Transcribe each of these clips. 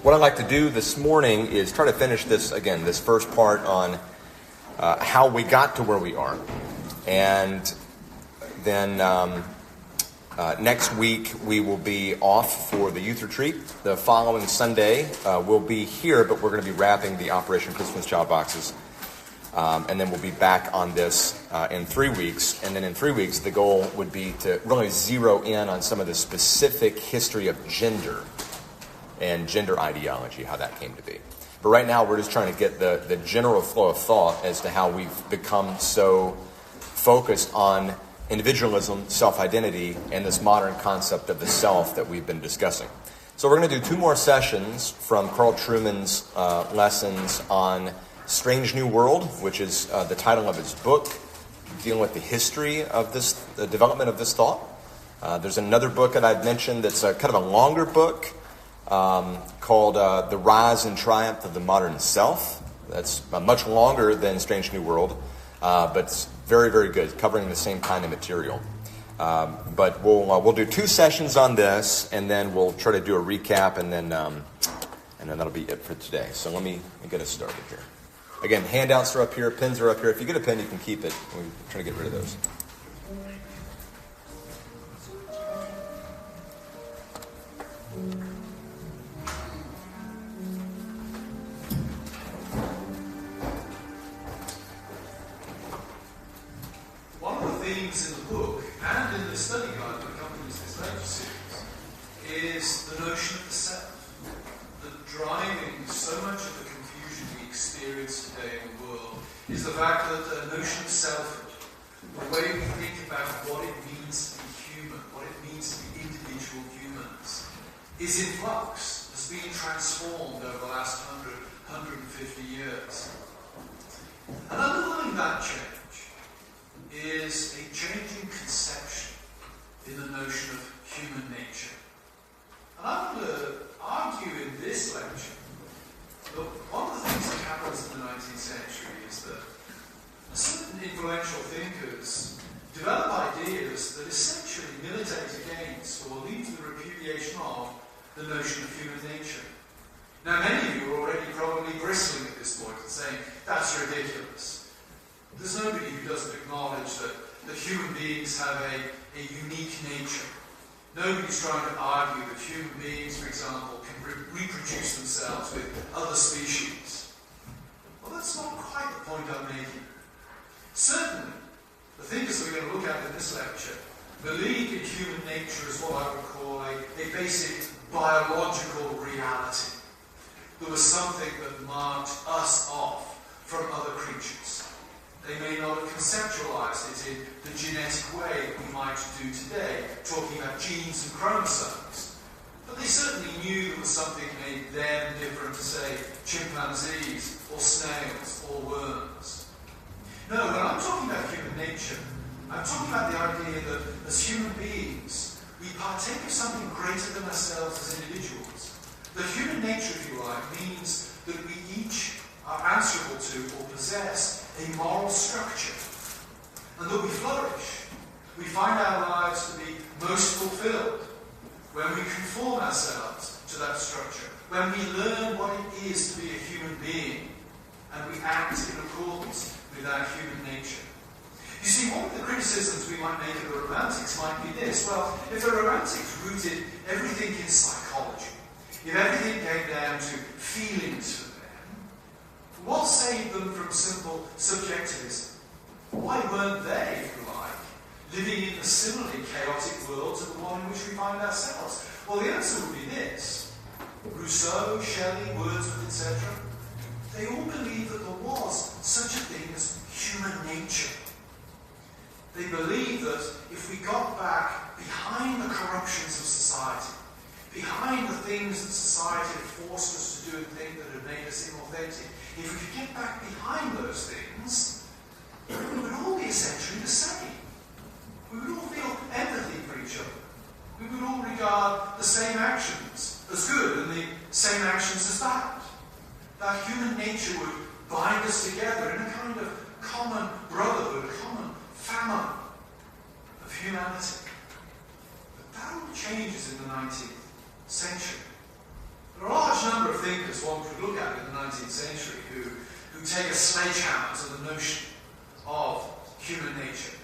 What I'd like to do this morning is try to finish this first part on how we got to where we are. And then next week we will be off for the youth retreat. The following Sunday we'll be here, but we're going to be wrapping the Operation Christmas Child Boxes. And then we'll be back on this in 3 weeks. And then in 3 weeks, the goal would be to really zero in on some of the specific history of gender and gender ideology, how that came to be. But right now, we're just trying to get the general flow of thought as to how we've become so focused on individualism, self-identity, and this modern concept of the self that we've been discussing. So we're going to do 2 more sessions from Carl Trueman's lessons on Strange New World, which is the title of his book, dealing with the history of the development of this thought. There's another book that I've mentioned that's kind of a longer book called The Rise and Triumph of the Modern Self. That's much longer than Strange New World, but it's very, very good, covering the same kind of material. But we'll do 2 sessions on this, and then we'll try to do a recap, and then that'll be it for today. So let me get us started here. Again, handouts are up here, pens are up here. If you get a pen, you can keep it. We're trying to get rid of those. One of the themes in the book and in the study guide that accompanies this lecture series is the notion of the self, that driving so much of the confusion we experience today in the world is the fact that the notion of selfhood, the way we think about what it means to be human, what it means to be individual humans, is in flux, has been transformed over the last 150 years. And underlying that change is a changing conception in the notion of human nature. And I'm going to argue in this lecture that one of the things that happens in the 19th century is that certain influential thinkers develop ideas that essentially militate against or lead to the repudiation of the notion of human nature. Now, many of you are already probably bristling at this point and saying, that's ridiculous. There's nobody who doesn't acknowledge that human beings have a unique nature. Nobody's trying to argue that human beings, for example, can reproduce themselves with other species. Well, that's not quite the point I'm making. Certainly, the thinkers we're going to look at in this lecture believe in human nature as what I would call a basic biological reality. There was something that marked us off from other creatures. They may not have conceptualized it in the genetic way that we might do today, talking about genes and chromosomes. But they certainly knew there was something that made them different to, say, chimpanzees or snails or worms. No, when I'm talking about human nature, I'm talking about the idea that as human beings, we partake of something greater than ourselves as individuals. That human nature, if you like, means that we each are answerable to or possess a moral structure, and that we flourish. We find our lives to be most fulfilled when we conform ourselves to that structure, when we learn what it is to be a human being, and we act in accordance with our human nature. You see, one of the criticisms we might make of the Romantics might be this. Well, if the Romantics rooted everything in psychology, if everything came down to feelings for them, what saved them from simple subjectivism? Why weren't they, if you like, living in a similarly chaotic world to the one in which we find ourselves? Well, the answer would be this. Rousseau, Shelley, Wordsworth, etc. They all believed that there was such a thing as human nature. They believed that if we got back behind the corruptions of society, behind the things that society had forced us to do and think that had made us inauthentic, if we could get back behind those things, we would all be essentially the same. We would all feel empathy for each other. We would all regard the same actions as good and the same actions as bad. That human nature would bind us together in a kind of common brotherhood, common family of humanity. But that all changes in the 19th century. There are a large number of thinkers one could look at in the 19th century who take a sledgehammer to the notion of human nature.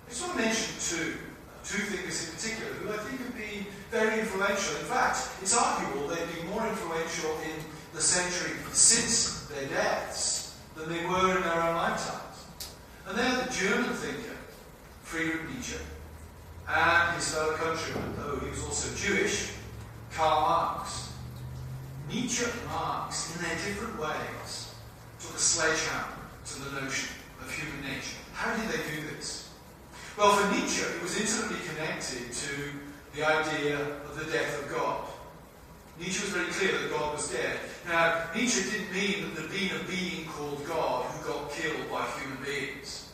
I just want to mention two thinkers in particular who I think have been very influential. In fact, it's arguable they've been more influential in the century since their deaths than they were in their own lifetimes. And they're the German thinker, Friedrich Nietzsche, and his fellow countryman, though he was also Jewish, Karl Marx. Nietzsche and Marx, in their different ways, took a sledgehammer to the notion of human nature. How did they do this? Well, for Nietzsche, it was intimately connected to the idea of the death of God. Nietzsche was very clear that God was dead. Now, Nietzsche didn't mean that there'd been a being called God who got killed by human beings.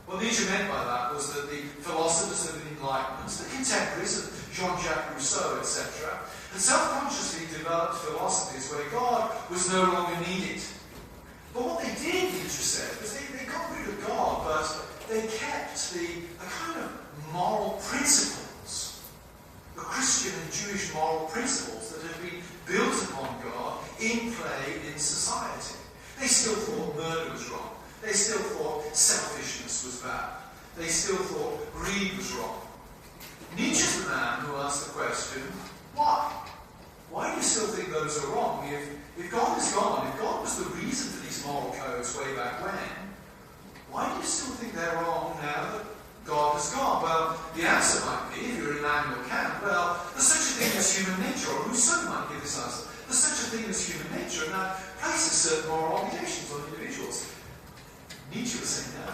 What Nietzsche meant by that was that the philosophers of the Enlightenment, the contemporaries of Jean-Jacques Rousseau, etc., had self-consciously developed philosophies where God was no longer needed. But what they did, Nietzsche said, was they got rid of God, but they kept the kind of moral principles, the Christian and Jewish moral principles that had been built upon God in play in society. They still thought murder was wrong. They still thought selfishness was bad. They still thought greed was wrong. Nietzsche's the man who asked the question, why? Why do you still think those are wrong? If God is gone, if God was the reason for these moral codes way back when, why do you still think they're wrong now that God has gone? Well, the answer might be, if you're in Immanuel Kant, well, there's such a thing as human nature, or Rousseau might give this answer. There's such a thing as human nature, and that places certain moral obligations on individuals. Nietzsche was saying no.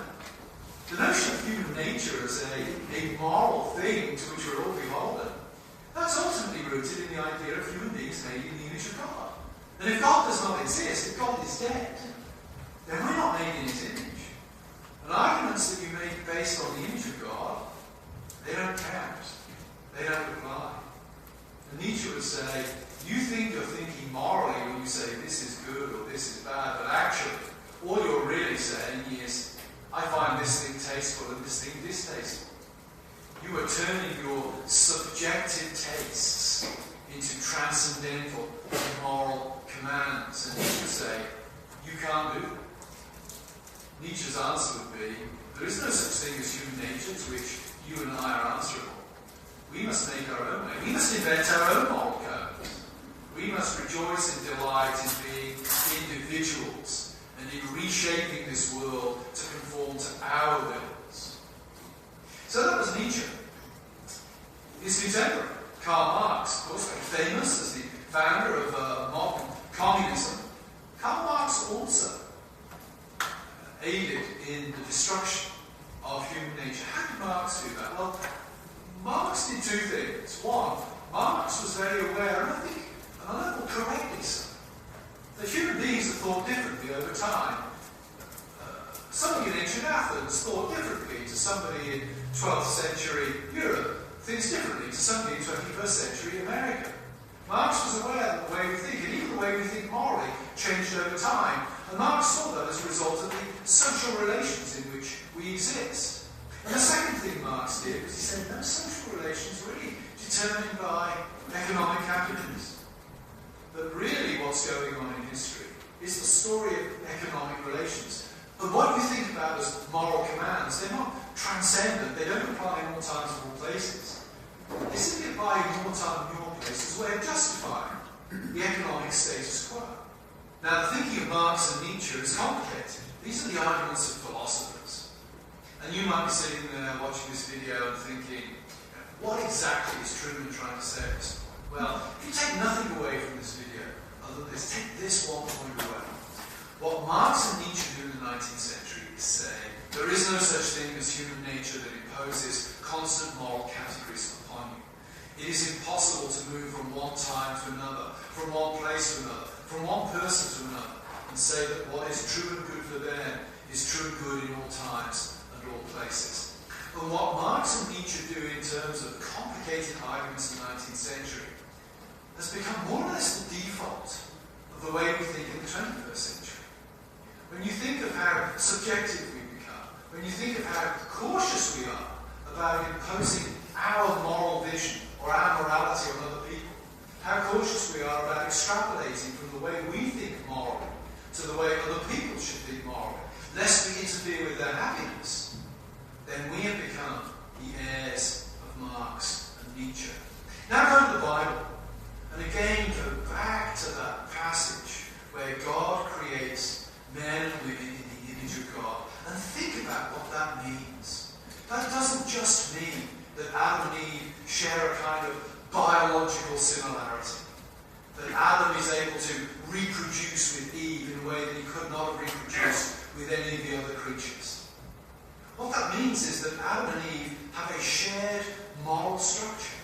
The notion of human nature as a moral thing to which we're all beholden, that's ultimately rooted in the idea of human beings made in the image of God. And if God does not exist, if God is dead, then we're not made in his image. And arguments that you make based on the image of God, they don't count. They don't apply. And Nietzsche would say, you think you're thinking morally when you say this is good or this is bad, but actually, all you're really saying is, I find this thing tasteful and this thing distasteful. You are turning your subjective tastes into transcendental moral commands. And Nietzsche would say, you can't do that. Nietzsche's answer would be, there is no such thing as human nature to which you and I are answerable. We must make our own way. We must invent our own moral codes. We must rejoice and delight in being individuals and in reshaping this world to conform to our wills. So that was Nietzsche. His contemporary, Karl Marx, of course, very famous as the founder of modern communism. Karl Marx also aided in the destruction of human nature. How did Marx do that? Well, Marx did two things. One, Marx was very aware, and I think on a level correctly so, that human beings have thought differently over time. Somebody in ancient Athens thought differently to somebody in 12th century Europe, thinks differently to somebody in 21st century America. Marx was aware that the way we think, and even the way we think morally, changed over time. And Marx saw that as a result of the social relations in which we exist. And the second thing Marx did was he said, no, social relations are really determined by economic capitalism. But really what's going on in history is the story of economic relations. But what you think about as moral commands, they're not transcendent, they don't apply in all times and all places. They simply apply in all time and all places where they justify the economic status quo. Now, the thinking of Marx and Nietzsche is complicated. These are the arguments of philosophers. And you might be sitting there watching this video and thinking, what exactly is Truman trying to say at this point? Well, if you take nothing away from this video, other than this, take this one point away. What Marx and Nietzsche do in the 19th century is say, there is no such thing as human nature that imposes constant moral categories upon you. It is impossible to move from one time to another, from one place to another, from one person to another, and say that what is true and good for them is true and good in all times and all places. And what Marx and Nietzsche do in terms of complicated arguments in the 19th century has become more or less the default of the way we think in the 21st century. When you think of how subjective we become, when you think of how cautious we are about imposing our moral vision or our morality on other people, how cautious we are about extrapolating from the way we think morally to the way other people should think morally, lest we interfere with their happiness, then we have become the heirs of Marx and Nietzsche. Now go to the Bible, and again go back to that passage where God creates men and women in the image of God, and think about what that means. That doesn't just mean that Adam and Eve share a kind of biological similarity, that Adam is able to reproduce with Eve in a way that he could not have reproduced with any of the other creatures. What that means is that Adam and Eve have a shared moral structure.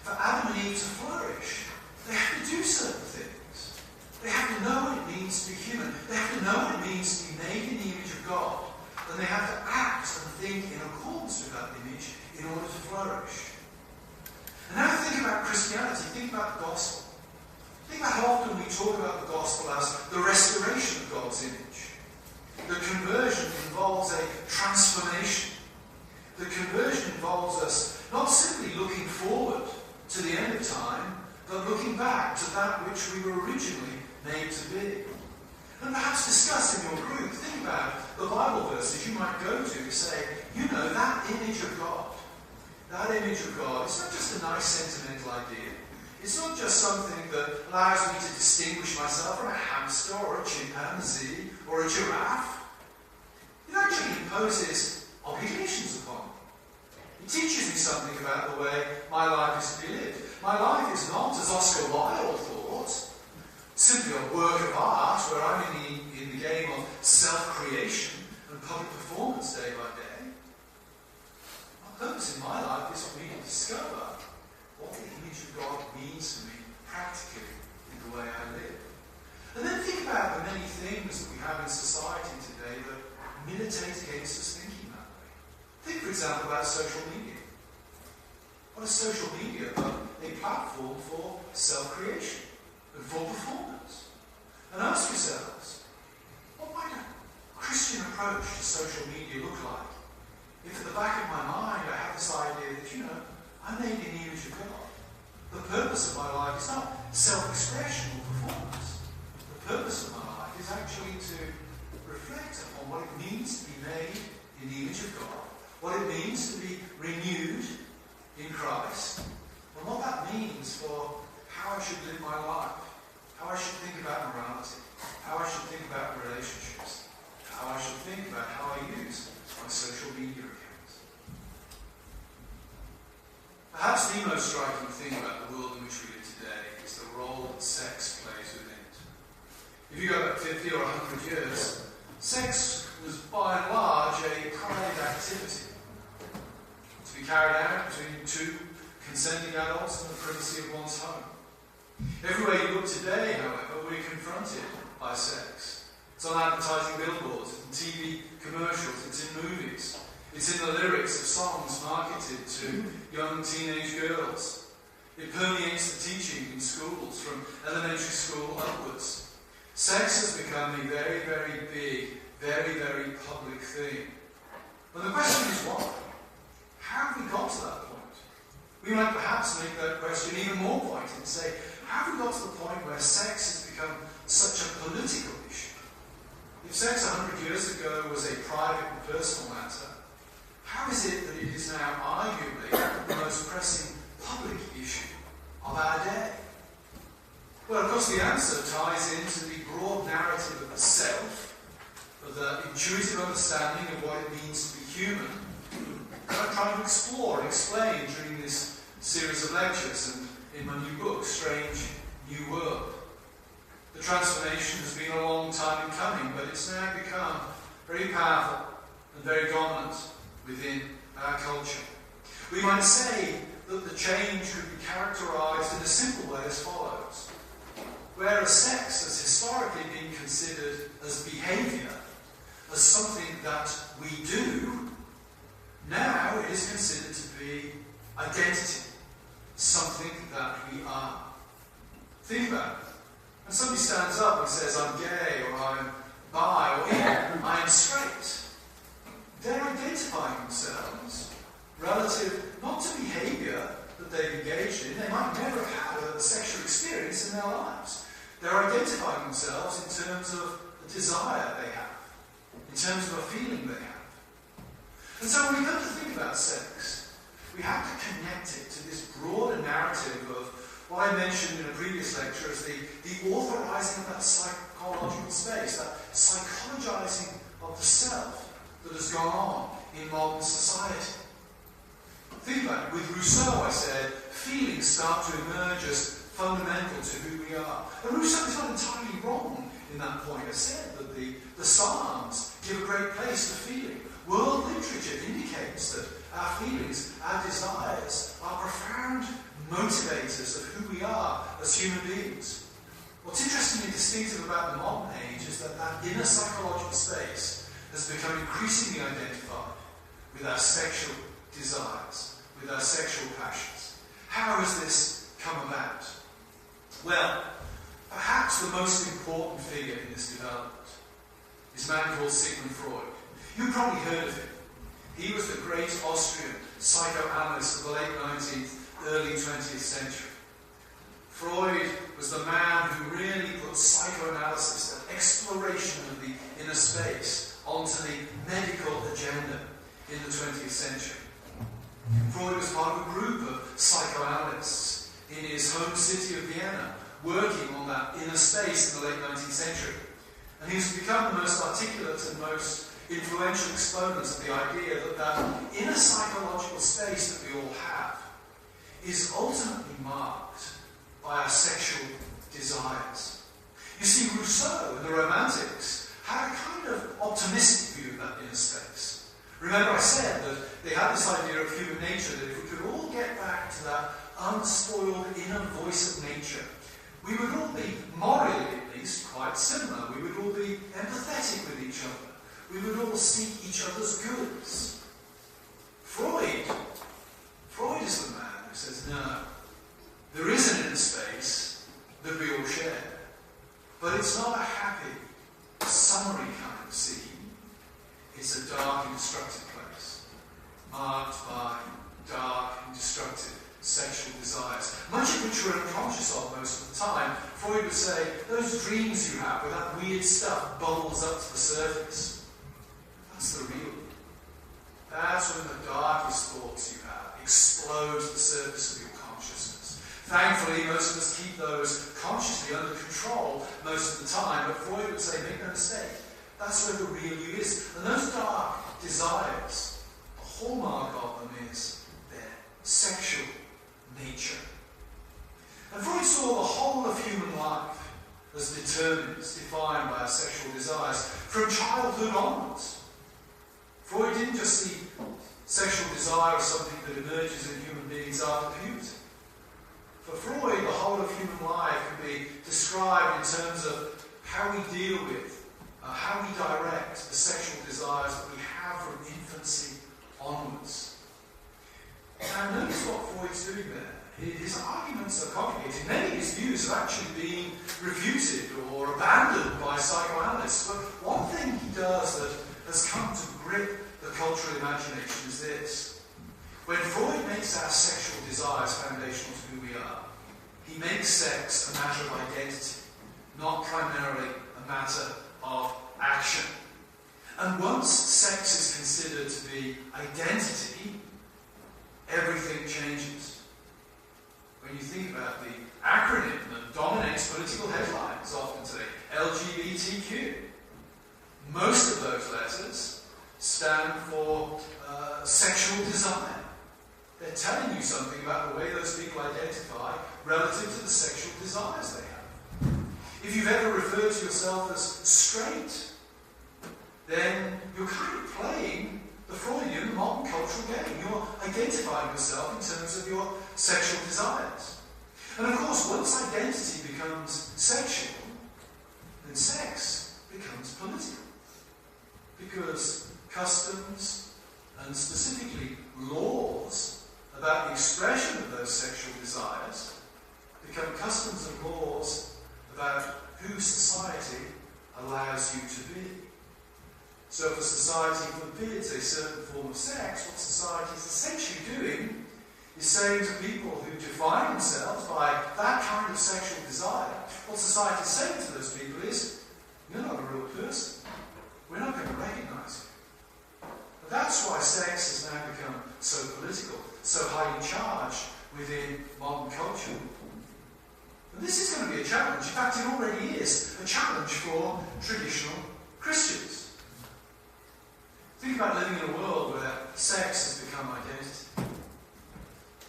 For Adam and Eve to flourish, they have to do certain things. They have to know what it means to be human. They have to know what it means to be made in the image of God. And they have to act and think in accordance with that image in order to flourish. And now think about Christianity. Think about the gospel. Think about how often we talk about the gospel as the restoration of God's image. The conversion involves a transformation. The conversion involves us not simply looking forward to the end of time, but looking back to that which we were originally made to be. And perhaps discuss in your group, think about the Bible verses you might go to say, you know, that image of God. That image of God, it's not just a nice sentimental idea. It's not just something that allows me to distinguish myself from a hamster or a chimpanzee or a giraffe. It actually imposes obligations upon me. It teaches me something about the way my life is to be lived. My life is not, as Oscar Wilde thought, simply a work of art where I'm in the game of self-creation and public performance day by day. My purpose in my life is for me to discover what the image of God means to me practically in the way I live. And then think about the many things that we have in society today that militate against us thinking that way. Think, for example, about social media. What is social media but a platform for self-creation and for performance? And ask yourselves, what might a Christian approach to social media look like if at the back of my mind I have this idea that, you know, I'm made in the image of God. The purpose of my life is not self-expression or performance. The purpose of my life is actually to reflect upon what it means to be made in the image of God, what it means to be renewed in Christ, and what that means for how I should live my life, how I should think about morality, how I should think about relationships, how I should think about how I use my social media accounts. Perhaps the most striking thing about the world in which we live today is the role that sex plays within it. If you go back 50 or 100 years, sex was by and large a private activity to be carried out between two consenting adults in the privacy of one's home. Everywhere you look today, however, we're confronted by sex. It's on advertising billboards, it's in TV commercials, it's in movies. It's in the lyrics of songs marketed to young teenage girls. It permeates the teaching in schools from elementary school upwards. Sex has become a very, very big, very, very public thing. But the question is why? How have we got to that point? We might perhaps make that question even more pointed and say, how have we got to the point where sex has become such a political issue? If sex 100 years ago was a private and personal matter, how is it that it is now arguably the most pressing public issue of our day? Well, of course, the answer ties into the broad narrative of the self, of the intuitive understanding of what it means to be human, that I'm trying to explore and explain during this series of lectures and in my new book, Strange New World. The transformation has been a long time in coming, but it's now become very powerful and very dominant within our culture. We might say that the change could be characterized in a simple way as follows. Whereas sex has historically been considered as behavior, as something that we do, now it is considered to be identity, something that we are. Think about it. When somebody stands up and says, I'm gay, or I'm bi, or even I am straight, they're identifying themselves relative not to behavior, that they've engaged in. They might never have had a sexual experience in their lives. They're identifying themselves in terms of a desire they have, in terms of a feeling they have. And so when we come to think about sex, we have to connect it to this broader narrative of what I mentioned in a previous lecture as the authorizing of that psychological space, that psychologizing of the self that has gone on in modern society. Think about it. With Rousseau, I said, feelings start to emerge as fundamental to who we are. And Rousseau is not entirely wrong in that point. I said that the Psalms give a great place to feeling. World literature indicates that our feelings, our desires, are profound motivators of who we are as human beings. What's interestingly distinctive about the modern age is that inner psychological space has become increasingly identified with our sexual desires, with our sexual passions. How has this come about? Well, perhaps the most important figure in this development is a man called Sigmund Freud. You've probably heard of him. He was the great Austrian psychoanalyst of the late 19th, early 20th century. Freud was the man who really put psychoanalysis, that exploration of the inner space, onto the medical agenda in the 20th century. Freud was part of a group of psychoanalysts in his home city of Vienna, working on that inner space in the late 19th century. And he's become the most articulate and most influential exponents of the idea that that inner psychological space that we all have is ultimately marked by our sexual desires. You see, Rousseau and the Romantics had a kind of optimistic view of that inner space. Remember I said that they had this idea of human nature, that if we could all get back to that unspoiled inner voice of nature, we would all be, morally at least, quite similar. We would all be empathetic with each other. We would all seek each other's goods. Freud is the man who says, no, there is an inner space that we all share, but it's not a happy, summery kind of scene. It's a dark and destructive place, marked by dark and destructive sexual desires, much of which we're unconscious of most of the time. Freud would say, those dreams you have where that weird stuff bubbles up to the surface, that's the real. That's when the darkest thoughts you have explode to the surface of your consciousness. Thankfully, most of us keep those consciously under control most of the time, but Freud would say, make no mistake, that's where the real you is. And those dark desires, the hallmark of them is their sexual nature. And Freud saw the whole of human life as determined, as defined by our sexual desires, from childhood onwards. Freud didn't just see sexual desire as something that emerges in human beings after puberty. For Freud, the whole of human life can be described in terms of how we deal with, how we direct the sexual desires that we have from infancy onwards. Now notice what Freud's doing there. His arguments are complicated. Many of his views have actually been refuted or abandoned by psychoanalysts. But one thing he does that has come to grip the cultural imagination is this. When Freud makes our sexual desires foundational to who we are, he makes sex a matter of identity, not primarily a matter of action. And once sex is considered to be identity, everything changes. When you think about the acronym that dominates political headlines often today, LGBTQ, most of those letters stand for sexual desire. They're telling you something about the way those people identify relative to the sexual desires they have. If you've ever referred to yourself as straight, then you're kind of playing the Freudian modern cultural game. You're identifying yourself in terms of your sexual desires. And of course, once identity becomes sexual, then sex becomes political. Because customs, and specifically laws, about the expression of those sexual desires become customs and laws about who society allows you to be. So if a society forbids a certain form of sex, what society is essentially doing is saying to people who define themselves by that kind of sexual desire, what society is saying to those people is, you're not a real person. We're not going to recognize you. But that's why sex has now become so political, so highly charged within modern culture. And this is going to be a challenge. In fact, it already is a challenge for traditional Christians. Think about living in a world where sex has become identity.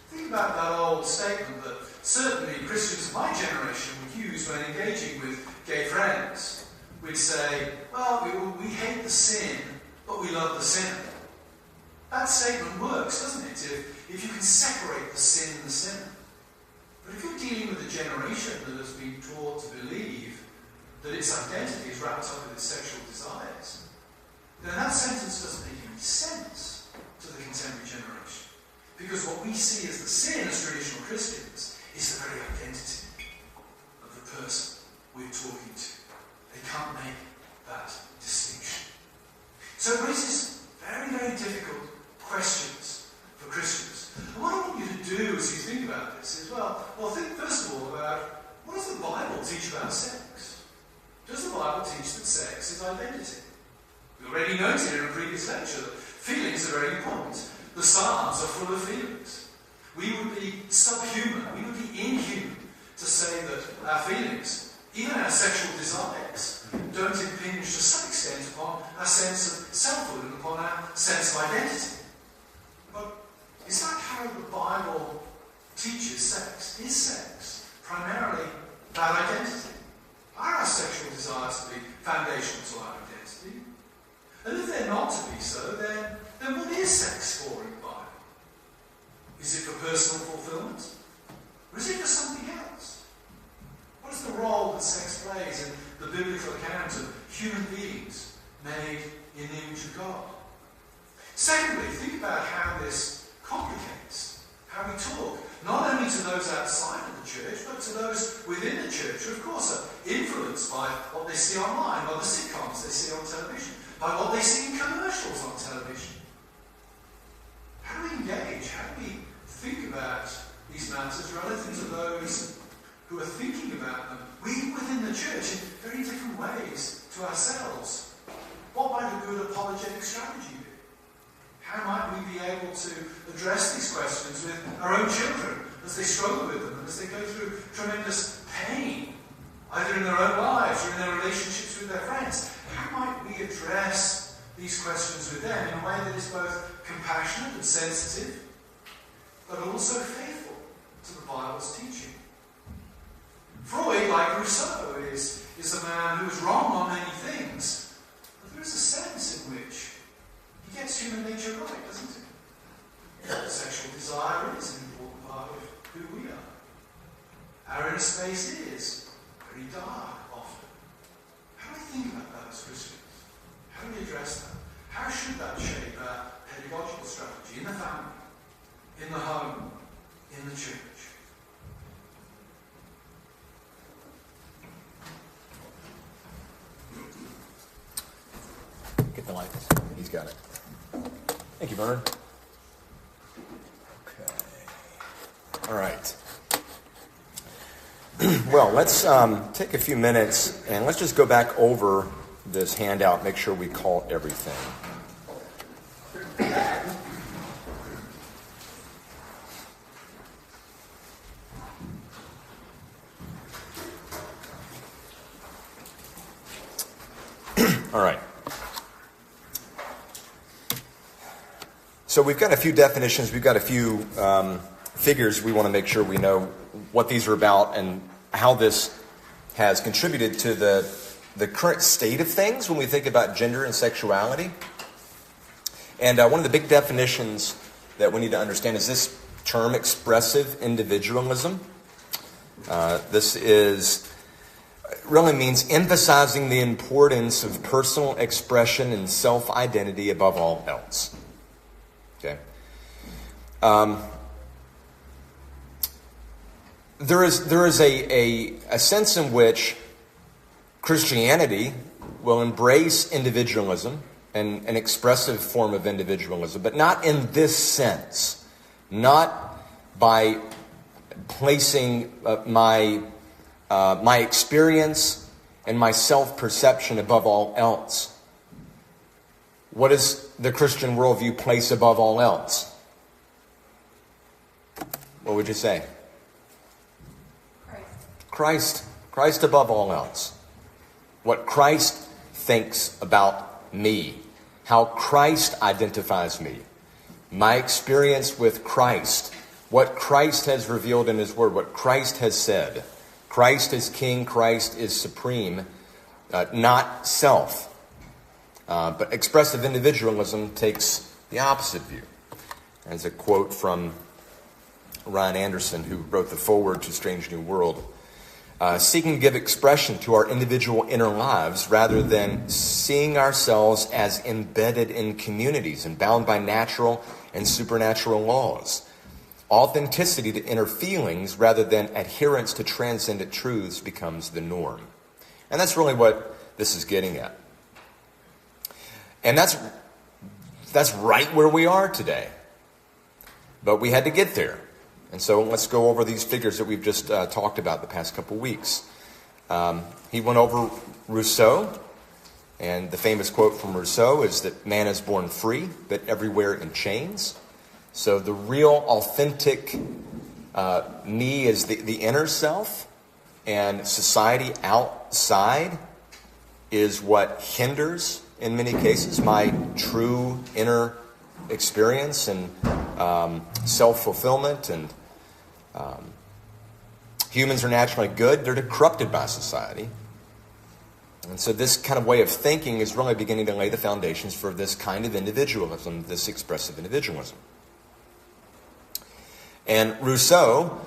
Think about that old statement that certainly Christians of my generation would use when engaging with gay friends. We'd say, well, we hate the sin, but we love the sinner. That statement works, doesn't it? If you can separate the sin and the sinner. But if you're dealing with a generation that has been taught to believe that its identity is wrapped up with its sexual desires, then that sentence doesn't make any sense to the contemporary generation. Because what we see as the sin as traditional Christians is the very identity of the person we're talking to. They can't make that distinction. So it raises very, very difficult questions for Christians. And what I want you to do as you think about this is, well, think first of all about what does the Bible teach about sex? Does the Bible teach that sex is identity? We already noted in a previous lecture that feelings are very important. The Psalms are full of feelings. We would be subhuman, we would be inhuman to say that our feelings, even our sexual desires, don't impinge to some extent upon our sense of selfhood and upon our sense of identity. But is that how the Bible teaches sex? Is sex primarily about identity? Are our sexual desires to be foundational to our identity? And if they're not to be so, then what is sex for in the Bible? Is it for personal fulfillment? Or is it for something else? What is the role that sex plays in the biblical account of human beings made in the image of God? Secondly, think about how this complicates how we talk, not only to those outside of the church, but to those within the church who, of course, are influenced by what they see online, by the sitcoms they see on television, by what they see in commercials on television. How do we engage? How do we think about these matters relative to those who are thinking about them, we within the church, in very different ways to ourselves? What might a good apologetic strategy be? How might we be able to address these questions with our own children as they struggle with them and as they go through tremendous pain, either in their own lives or in their relationships with their friends? How might we address these questions with them in a way that is both compassionate and sensitive, but also faithful to the Bible's teaching? Freud, like Rousseau, is a man who is wrong on many things, but there is a sense in which he gets human nature right, doesn't he? Sexual desire is an important part of who we are. Our inner space is very dark often. How do we think about that as Christians? How do we address that? How should that shape our pedagogical strategy in the family, in the home, in the church? Get the lights. He's got it. Thank you, Bernard. Okay. All right. Well, let's take a few minutes and let's just go back over this handout, make sure we call everything. All right. So we've got a few definitions, we've got a few figures we want to make sure we know what these are about and how this has contributed to the current state of things when we think about gender and sexuality. And one of the big definitions that we need to understand is this term, expressive individualism. This really means emphasizing the importance of personal expression and self-identity above all else. Okay. There is a sense in which Christianity will embrace individualism and an expressive form of individualism, but not in this sense. Not by placing my experience and my self-perception above all else. What does the Christian worldview place above all else? What would you say? Christ. Christ above all else. What Christ thinks about me. How Christ identifies me. My experience with Christ. What Christ has revealed in His Word. What Christ has said. Christ is King. Christ is supreme. Not self. But expressive individualism takes the opposite view. As a quote from Ryan Anderson, who wrote the foreword to Strange New World. Seeking to give expression to our individual inner lives rather than seeing ourselves as embedded in communities and bound by natural and supernatural laws. Authenticity to inner feelings rather than adherence to transcendent truths becomes the norm. And that's really what this is getting at. And that's right where we are today. But we had to get there. And so let's go over these figures that we've just talked about the past couple weeks. He went over Rousseau, and the famous quote from Rousseau is that man is born free, but everywhere in chains. So the real, authentic me is the inner self, and society outside is what hinders, in many cases, my true inner experience and self-fulfillment. And humans are naturally good. They're corrupted by society. And so this kind of way of thinking is really beginning to lay the foundations for this kind of individualism, this expressive individualism. And Rousseau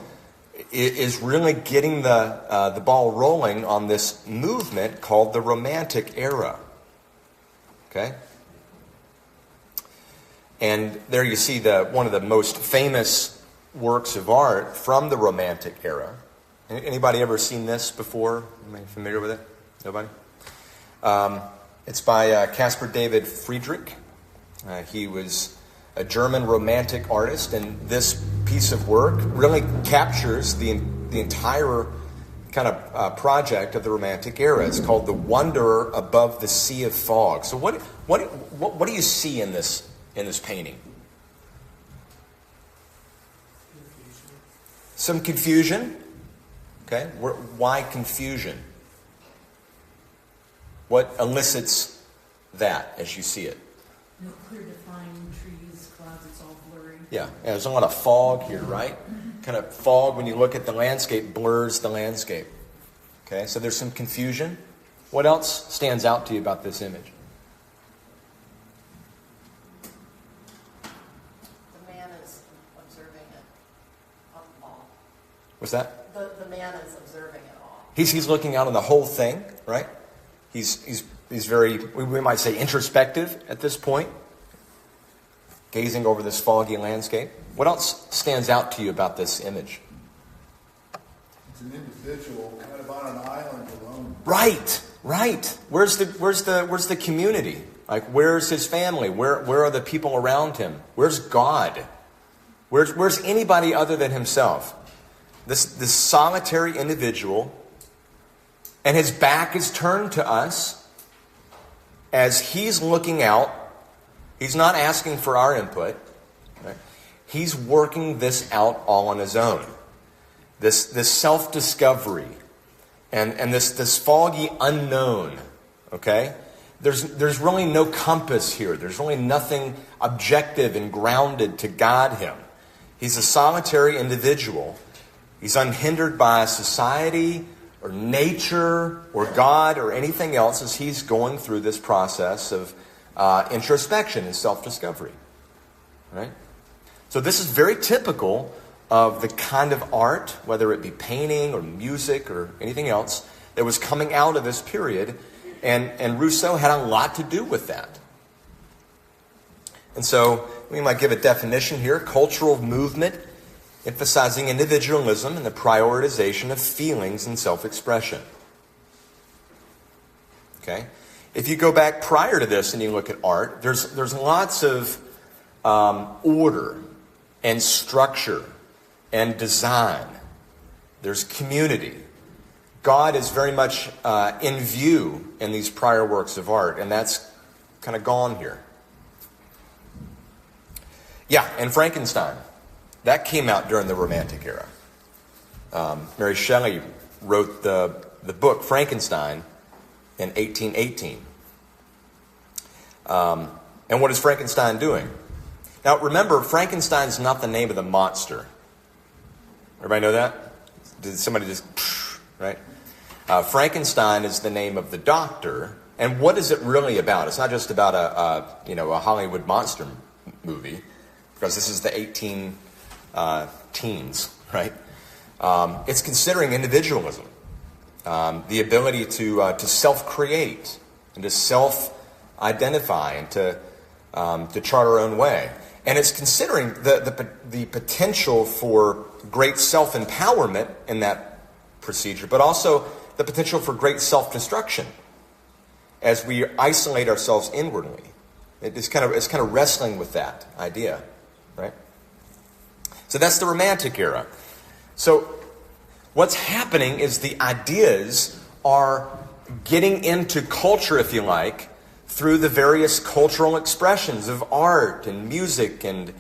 is really getting the ball rolling on this movement called the Romantic era. Okay? And there you see one of the most famous works of art from the Romantic era. Anybody ever seen this before? Am I familiar with it? Nobody? It's by Caspar David Friedrich. He was a German Romantic artist, and this piece of work really captures the entire kind of project of the Romantic era. It's called The Wanderer Above the Sea of Fog. So what do you see in this painting? Some confusion. Okay, why confusion? What elicits that as you see it? No clear defined trees, clouds, it's all blurry. Yeah, there's a lot of fog here, right? Kind of fog when you look at the landscape blurs the landscape. Okay, so there's some confusion. What else stands out to you about this image? The man is observing it all. What's that? The man is observing it all. He's looking out on the whole thing, right? He's very, we might say, introspective at this point, gazing over this foggy landscape. What else stands out to you about this image? It's an individual kind of on an island alone. Right. Where's the community? Like, where's his family? Where are the people around him? Where's God? Where's anybody other than himself? This solitary individual, and his back is turned to us as he's looking out. He's not asking for our input. Right? He's working this out all on his own. This self-discovery and this foggy unknown. Okay? There's really no compass here. There's really nothing objective and grounded to guide him. He's a solitary individual. He's unhindered by society or nature or God or anything else as he's going through this process of introspection and self-discovery. Right? So this is very typical of the kind of art, whether it be painting or music or anything else, that was coming out of this period. And Rousseau had a lot to do with that. And so we might give a definition here: cultural movement emphasizing individualism and the prioritization of feelings and self-expression. Okay? If you go back prior to this and you look at art, there's lots of order and structure and design. There's community. God is very much in view in these prior works of art, and that's kind of gone here. Yeah, and Frankenstein. That came out during the Romantic era. Mary Shelley wrote the book Frankenstein in 1818. And what is Frankenstein doing? Now remember, Frankenstein's not the name of the monster. Everybody know that? Did somebody just, right? Frankenstein is the name of the doctor. And what is it really about? It's not just about a Hollywood monster movie, because this is the 18 teens, right? It's considering individualism, the ability to self-create and to self-identify and to chart our own way. And it's considering the potential for great self-empowerment in that procedure, but also the potential for great self-destruction as we isolate ourselves inwardly. It's kind of wrestling with that idea, right? So that's the Romantic era. So what's happening is the ideas are getting into culture, if you like, through the various cultural expressions of art and music and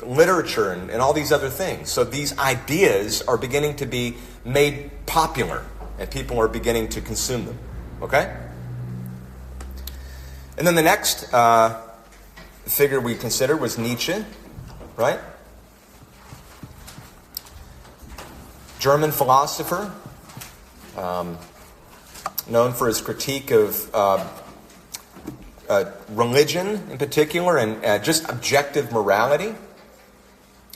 literature and all these other things. So these ideas are beginning to be made popular, and people are beginning to consume them. Okay? And then the next figure we considered was Nietzsche, right? German philosopher, known for his critique of religion in particular and just objective morality.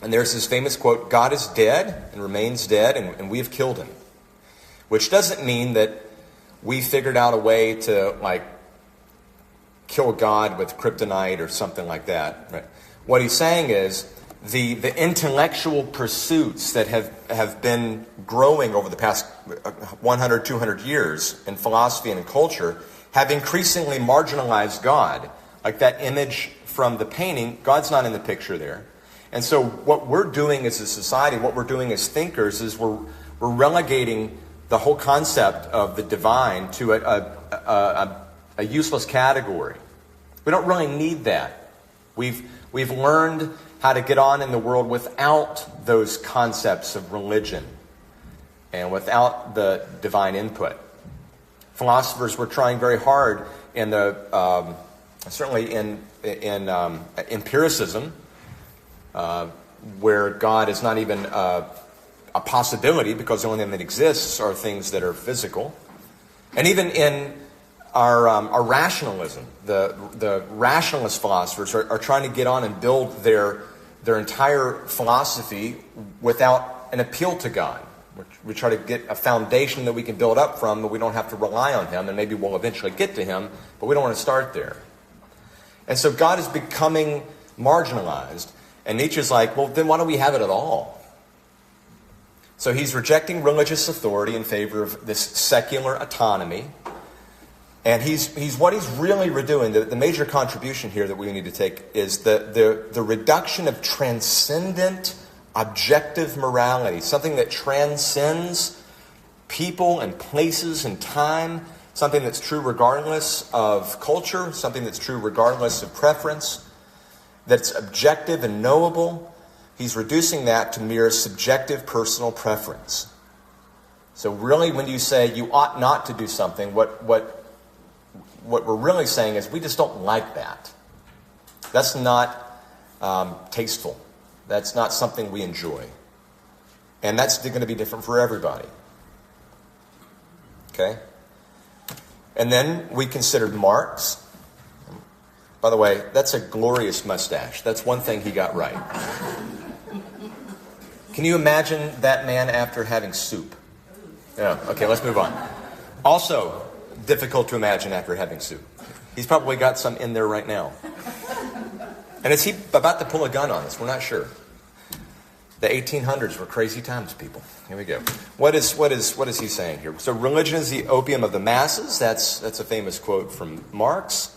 And there's his famous quote, "God is dead and remains dead, and we have killed him." Which doesn't mean that we figured out a way to, kill God with kryptonite or something like that. Right? What he's saying is the intellectual pursuits that have been growing over the past 100, 200 years in philosophy and in culture have increasingly marginalized God. Like that image from the painting, God's not in the picture there. And so what we're doing as a society, what we're doing as thinkers, is we're relegating the whole concept of the divine to a useless category. We don't really need that. We've learned how to get on in the world without those concepts of religion and without the divine input. Philosophers were trying very hard in certainly in empiricism, where God is not even a possibility, because the only thing that exists are things that are physical. And even in our rationalism, the rationalist philosophers are trying to get on and build their entire philosophy without an appeal to God. We try to get a foundation that we can build up from, but we don't have to rely on Him, and maybe we'll eventually get to Him, but we don't want to start there. And so God is becoming marginalized, and Nietzsche's like, well, then why don't we have it at all? So he's rejecting religious authority in favor of this secular autonomy. And what he's really doing, the major contribution here that we need to take is the reduction of transcendent, objective morality, something that transcends people and places and time, something that's true regardless of culture, something that's true regardless of preference, that's objective and knowable. He's reducing that to mere subjective personal preference. So really, when you say you ought not to do something, what we're really saying is we just don't like that. That's not tasteful. That's not something we enjoy. And that's going to be different for everybody. Okay? And then we considered Marx. By the way, that's a glorious mustache. That's one thing he got right. Can you imagine that man after having soup? Yeah, okay, let's move on. Also, difficult to imagine after having soup. He's probably got some in there right now. And is he about to pull a gun on us? We're not sure. The 1800s were crazy times, people. Here we go. What is he saying here? So religion is the opium of the masses. That's a famous quote from Marx.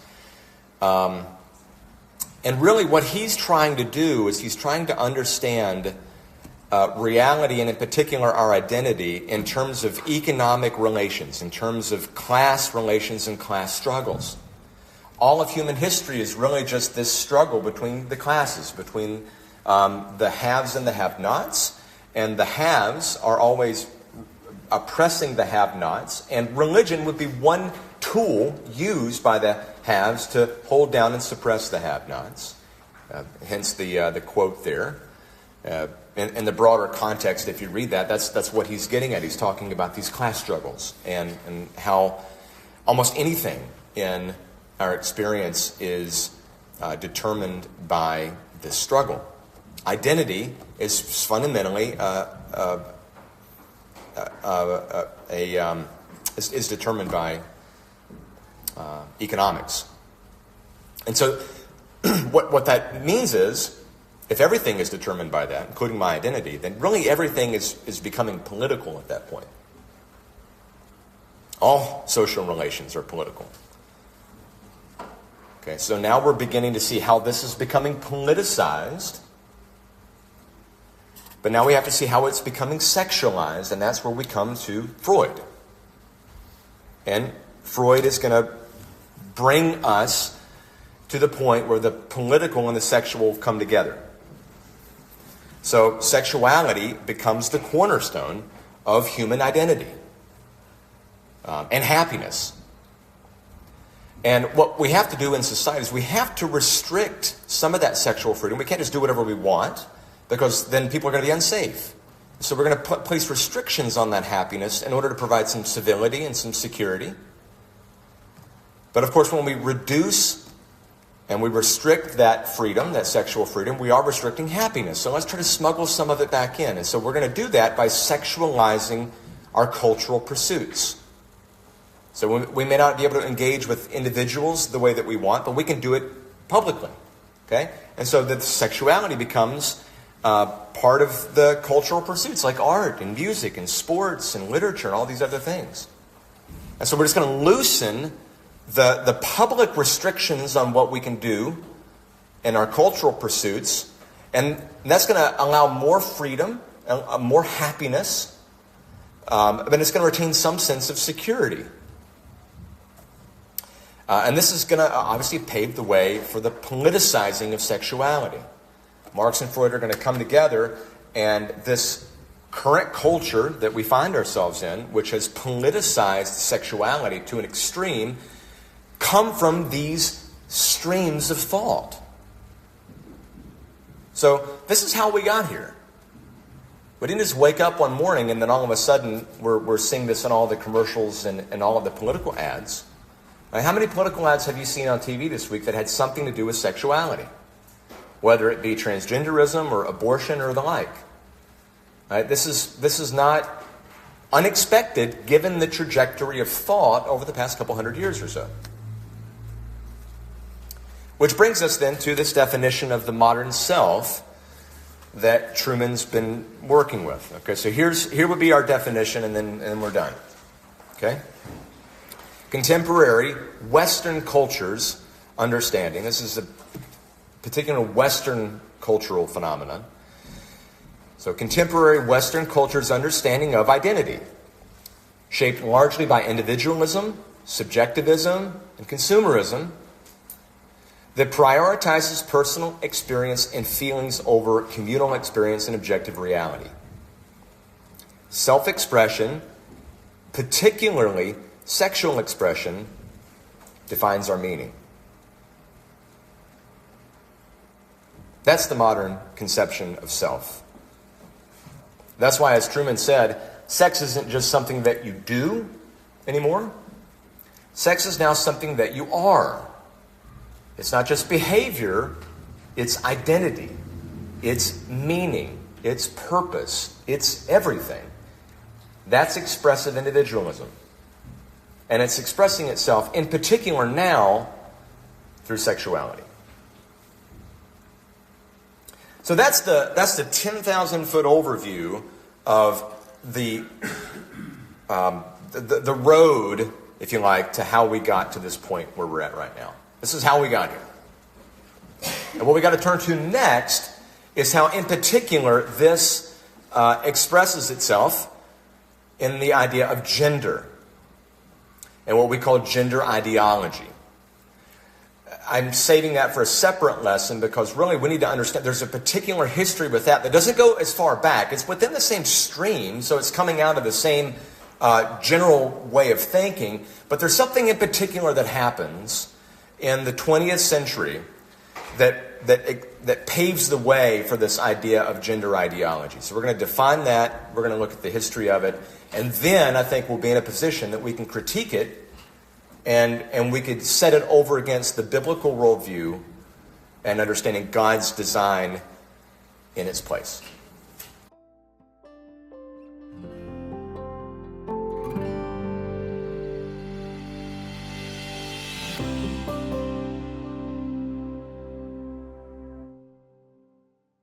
And really what he's trying to do is he's trying to understand reality, and in particular our identity, in terms of economic relations, in terms of class relations and class struggles. All of human history is really just this struggle between the classes, between the haves and the have-nots. And the haves are always oppressing the have-nots. And religion would be one tool used by the haves to hold down and suppress the have-nots. Hence the quote there. In the broader context, if you read that, that's what he's getting at. He's talking about these class struggles and how almost anything in our experience is determined by this struggle. Identity is fundamentally is determined by economics. And so what that means is, if everything is determined by that, including my identity, then really everything is becoming political at that point. All social relations are political. Okay, so now we're beginning to see how this is becoming politicized. But now we have to see how it's becoming sexualized, and that's where we come to Freud. And Freud is going to bring us to the point where the political and the sexual come together. So sexuality becomes the cornerstone of human identity and happiness. And what we have to do in society is we have to restrict some of that sexual freedom. We can't just do whatever we want, because then people are going to be unsafe. So we're going to place restrictions on that happiness in order to provide some civility and some security. But of course, when we reduce and we restrict that freedom, that sexual freedom, we are restricting happiness. So let's try to smuggle some of it back in. And so we're going to do that by sexualizing our cultural pursuits. So we may not be able to engage with individuals the way that we want, but we can do it publicly. Okay? And so the sexuality becomes part of the cultural pursuits, like art and music and sports and literature and all these other things. And so we're just going to loosen the public restrictions on what we can do in our cultural pursuits, and that's going to allow more freedom, more happiness, but it's going to retain some sense of security. And this is going to obviously pave the way for the politicizing of sexuality. Marx and Freud are going to come together, and this current culture that we find ourselves in, which has politicized sexuality to an extreme, come from these streams of thought. So this is how we got here. We didn't just wake up one morning and then all of a sudden we're seeing this in all the commercials and all of the political ads. How many political ads have you seen on TV this week that had something to do with sexuality? Whether it be transgenderism or abortion or the like. Right? This is not unexpected given the trajectory of thought over the past couple hundred years or so. Which brings us then to this definition of the modern self that Truman's been working with. Okay, so here would be our definition, and then we're done. Okay? Contemporary Western culture's understanding. This is a particular Western cultural phenomenon. So contemporary Western culture's understanding of identity, shaped largely by individualism, subjectivism, and consumerism, that prioritizes personal experience and feelings over communal experience and objective reality. Self-expression, particularly sexual expression, defines our meaning. That's the modern conception of self. That's why, as Truman said, sex isn't just something that you do anymore. Sex is now something that you are. It's not just behavior, it's identity, it's meaning, it's purpose, it's everything. That's expressive individualism. And it's expressing itself, in particular now, through sexuality. So that's the 10,000-foot overview of the road, if you like, to how we got to this point where we're at right now. This is how we got here. And what we got to turn to next is how, in particular, this expresses itself in the idea of gender and what we call gender ideology. I'm saving that for a separate lesson because really we need to understand there's a particular history with that doesn't go as far back. It's within the same stream, so it's coming out of the same general way of thinking, but there's something in particular that happens in the 20th century that paves the way for this idea of gender ideology. So we're going to define that, we're going to look at the history of it, and then I think we'll be in a position that we can critique it and we could set it over against the biblical worldview and understanding God's design in its place.